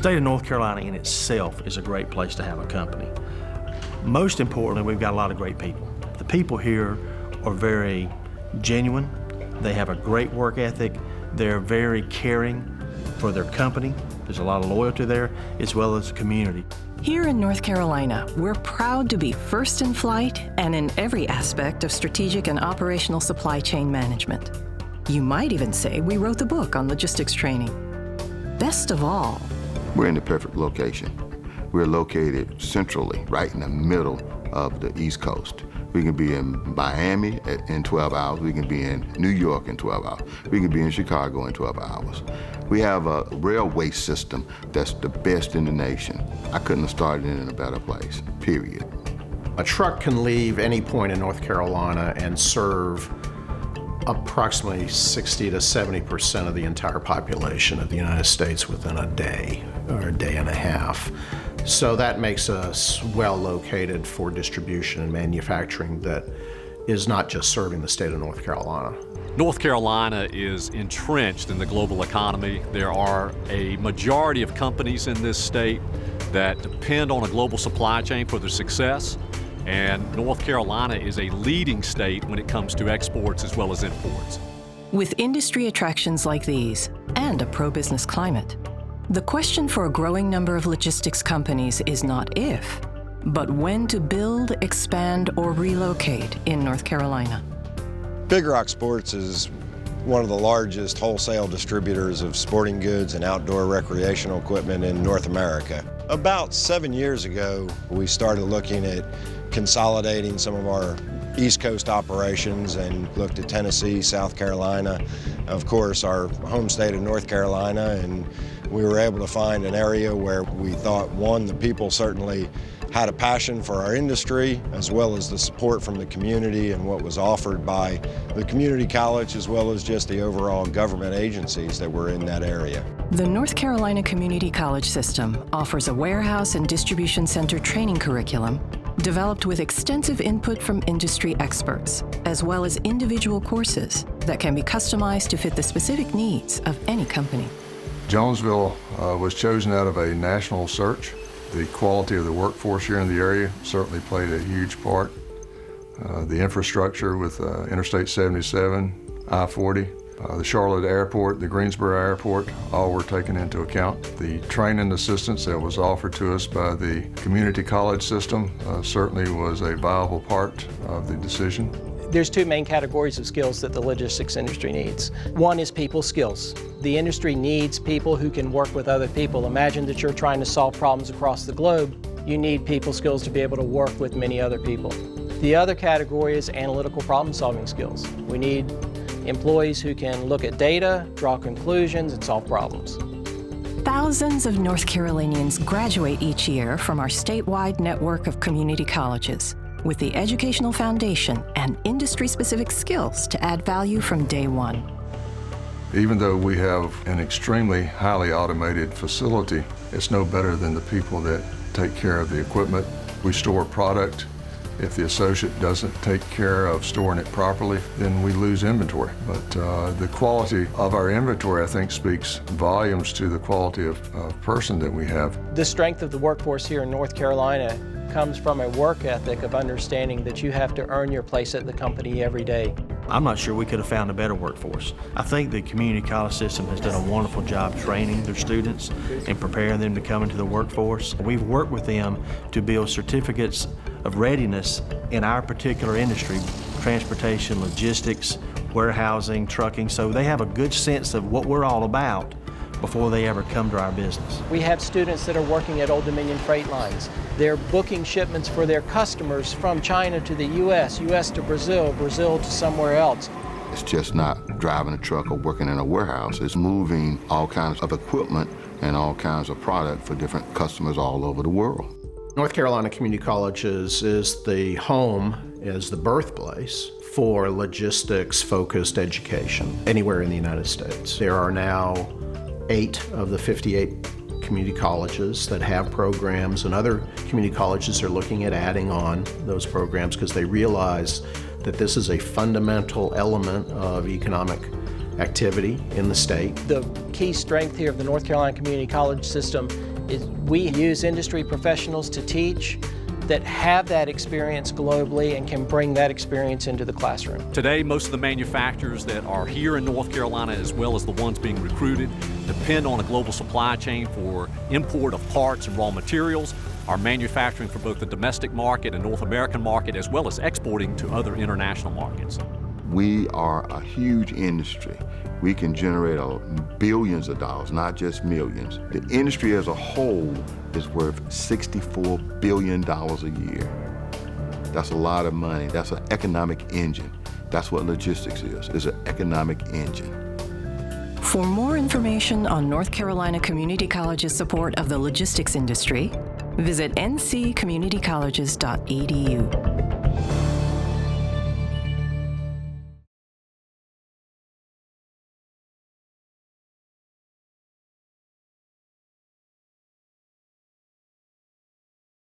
state of North Carolina in itself is a great place to have a company. Most importantly, we've got a lot of great people. The people here are very genuine. They have a great work ethic. They're very caring for their company. There's a lot of loyalty there, as well as the community. Here in North Carolina, we're proud to be first in flight and in every aspect of strategic and operational supply chain management. You might even say we wrote the book on logistics training. Best of all, we're in the perfect location. We're located centrally, right in the middle of the East Coast. We can be in Miami in 12 hours. We can be in New York in 12 hours. We can be in Chicago in 12 hours. We have a railway system that's the best in the nation. I couldn't have started in a better place, period. A truck can leave any point in North Carolina and serve approximately 60 to 70% of the entire population of the United States within a day or a day and a half. So that makes us well located for distribution and manufacturing that is not just serving the state of North Carolina. North Carolina is entrenched in the global economy. There are a majority of companies in this state that depend on a global supply chain for their success, and North Carolina is a leading state when it comes to exports as well as imports. With industry attractions like these and a pro-business climate, the question for a growing number of logistics companies is not if, but when to build, expand, or relocate in North Carolina. Big Rock Sports is one of the largest wholesale distributors of sporting goods and outdoor recreational equipment in North America. About 7 years ago, we started looking at consolidating some of our East Coast operations and looked at Tennessee, South Carolina, of course our home state of North Carolina, and we were able to find an area where we thought, one, the people certainly had a passion for our industry, as well as the support from the community and what was offered by the community college, as well as just the overall government agencies that were in that area. The North Carolina Community College system offers a warehouse and distribution center training curriculum developed with extensive input from industry experts, as well as individual courses that can be customized to fit the specific needs of any company. Jonesville was chosen out of a national search. The quality of the workforce here in the area certainly played a huge part. The infrastructure with Interstate 77, I-40, the Charlotte Airport, the Greensboro Airport, all were taken into account. The training assistance that was offered to us by the community college system certainly was a viable part of the decision. There's two main categories of skills that the logistics industry needs. One is people skills. The industry needs people who can work with other people. Imagine that you're trying to solve problems across the globe. You need people skills to be able to work with many other people. The other category is analytical problem-solving skills. We need employees who can look at data, draw conclusions, and solve problems. Thousands of North Carolinians graduate each year from our statewide network of community colleges with the educational foundation and industry-specific skills to add value from day one. Even though we have an extremely highly automated facility, it's no better than the people that take care of the equipment. We store product. If the associate doesn't take care of storing it properly, then we lose inventory. But the quality of our inventory, I think, speaks volumes to the quality of person that we have. The strength of the workforce here in North Carolina comes from a work ethic of understanding that you have to earn your place at the company every day. I'm not sure we could have found a better workforce. I think the community college system has done a wonderful job training their students and preparing them to come into the workforce. We've worked with them to build certificates of readiness in our particular industry, transportation, logistics, warehousing, trucking, so they have a good sense of what we're all about before they ever come to our business. We have students that are working at Old Dominion Freight Lines. They're booking shipments for their customers from China to the U.S., U.S. to Brazil, Brazil to somewhere else. It's just not driving a truck or working in a warehouse. It's moving all kinds of equipment and all kinds of product for different customers all over the world. North Carolina Community Colleges is the home, is the birthplace for logistics-focused education anywhere in the United States. There are now 8 of the 58 community colleges that have programs, and other community colleges are looking at adding on those programs because they realize that this is a fundamental element of economic activity in the state. The key strength here of the North Carolina Community College system We use industry professionals to teach that have that experience globally and can bring that experience into the classroom. Today, most of the manufacturers that are here in North Carolina, as well as the ones being recruited, depend on a global supply chain for import of parts and raw materials, are manufacturing for both the domestic market and North American market, as well as exporting to other international markets. We are a huge industry. We can generate billions of dollars, not just millions. The industry as a whole is worth $64 billion a year. That's a lot of money. That's an economic engine. That's what logistics is. It's an economic engine. For more information on North Carolina Community College's support of the logistics industry, visit nccommunitycolleges.edu.